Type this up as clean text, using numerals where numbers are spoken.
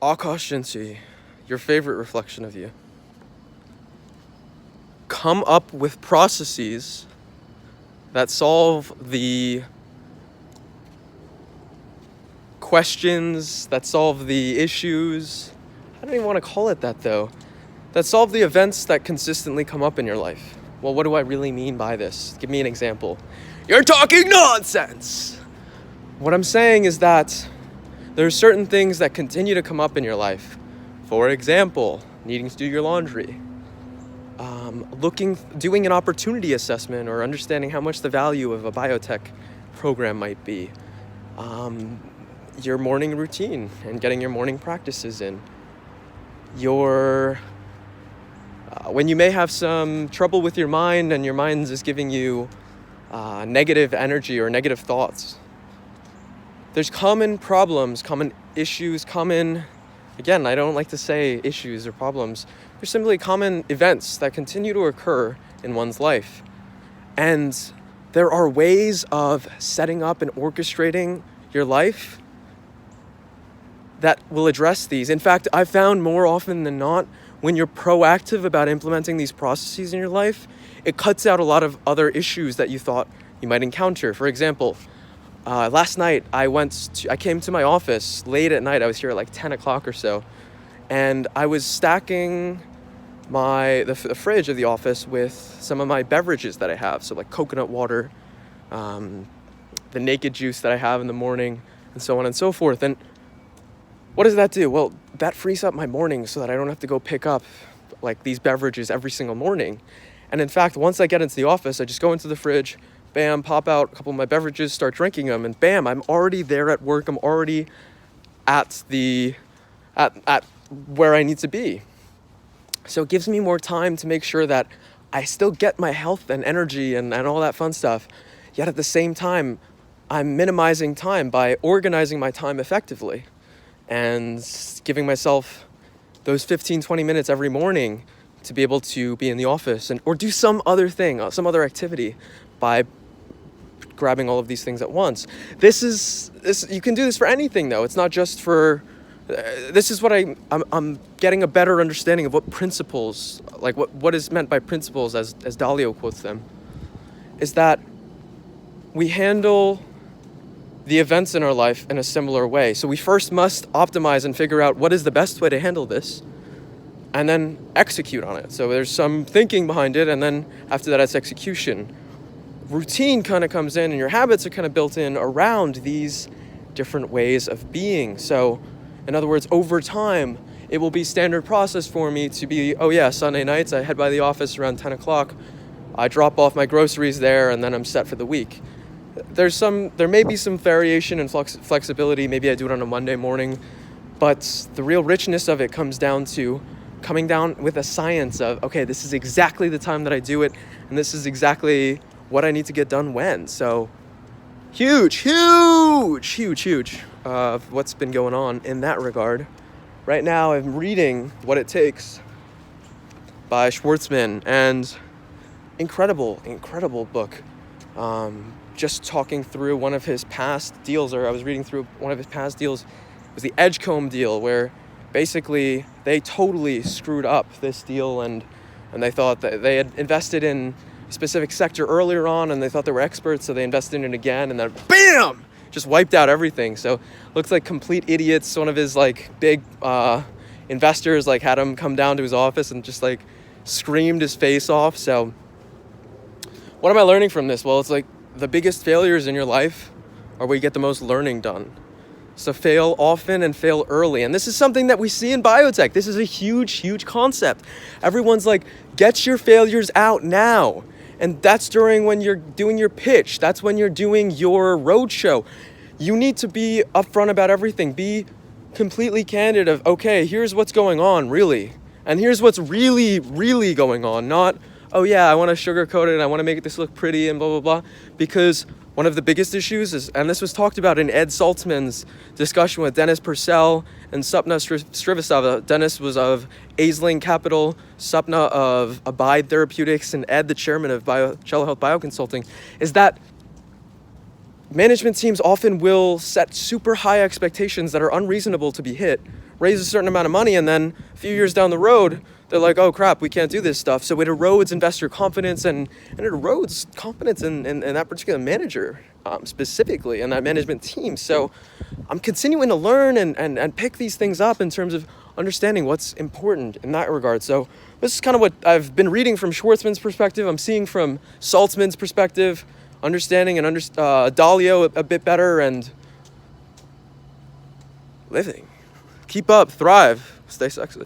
Akashinchi, your favorite reflection of you, come up with processes that solve the questions, that solve the issues. I don't even want to call it that though. That solve the events that consistently come up in your life. Well, what do I really mean by this? Give me an example. You're talking nonsense! What I'm saying is that there are certain things that continue to come up in your life. For example, needing to do your laundry, doing an opportunity assessment or understanding how much the value of a biotech program might be, your morning routine and getting your morning practices in, when you may have some trouble with your mind and your mind is giving you negative energy or negative thoughts. There's common problems, common issues, again, I don't like to say issues or problems. They're simply common events that continue to occur in one's life. And there are ways of setting up and orchestrating your life that will address these. In fact, I've found more often than not, when you're proactive about implementing these processes in your life, it cuts out a lot of other issues that you thought you might encounter. For example, last night I came to my office late at night. I was here at like 10 o'clock or so, and I was stacking the fridge of the office with some of my beverages that I have. So like coconut water, the naked juice that I have in the morning, and so on and so forth. And what does that do? Well, that frees up my morning so that I don't have to go pick up like these beverages every single morning. And in fact, once I get into the office, I just go into the fridge, bam, pop out a couple of my beverages, start drinking them, and bam, I'm already there at work. I'm already at where I need to be. So it gives me more time to make sure that I still get my health and energy and all that fun stuff. Yet at the same time, I'm minimizing time by organizing my time effectively and giving myself those 15, 20 minutes every morning to be able to be in the office or do some other thing, some other activity by grabbing all of these things at once. You can do this for anything though. It's not just for, this is what I'm getting a better understanding of what principles, like what is meant by principles as Dalio quotes them, is that we handle the events in our life in a similar way. So we first must optimize and figure out what is the best way to handle this, and then execute on it. So there's some thinking behind it, and then after that it's execution. Routine kind of comes in, and your habits are kind of built in around these different ways of being. So in other words, over time, it will be standard process for me to be, Sunday nights I head by the office around 10 o'clock, I drop off my groceries there, and then I'm set for the week. There may be some variation and flexibility. Maybe I do it on a Monday morning, but the real richness of it comes down to coming down with a science of, okay, this is exactly the time that I do it, and this is exactly what I need to get done when. So huge what's been going on in that regard. Right now I'm reading What It Takes by Schwarzman, and incredible book. Just talking through one of his past deals, or I was reading through one of his past deals, was the Edgecombe deal, where basically they totally screwed up this deal, and they thought that they had invested in a specific sector earlier on, and they thought they were experts, so they invested in it again, and then BAM! Just wiped out everything. So looks like complete idiots. One of his big investors had him come down to his office and just screamed his face off. So what am I learning from this? Well, it's the biggest failures in your life are where you get the most learning done. So fail often and fail early. And this is something that we see in biotech. This is a huge concept. Everyone's get your failures out now. And that's during when you're doing your pitch. That's when you're doing your roadshow. You need to be upfront about everything. Be completely candid of, okay, here's what's going on, really. And here's what's really going on. Not, oh yeah, I want to sugarcoat it and I want to make this look pretty and blah, blah, blah. Because one of the biggest issues is, and this was talked about in Ed Saltzman's discussion with Dennis Purcell and Sapna Srivastava. Dennis was of Aisling Capital, Sapna of Abide Therapeutics, and Ed, the chairman of Telehealth Bioconsulting, is that management teams often will set super high expectations that are unreasonable to be hit raise a certain amount of money, and then a few years down the road, they're like, oh crap, we can't do this stuff. So it erodes investor confidence, and it erodes confidence in that particular manager, specifically, and that management team. So I'm continuing to learn and pick these things up in terms of understanding what's important in that regard. So this is kind of what I've been reading from Schwarzman's perspective. I'm seeing from Saltzman's perspective, understanding and Dalio a bit better, and living. Keep up, thrive, stay sexy.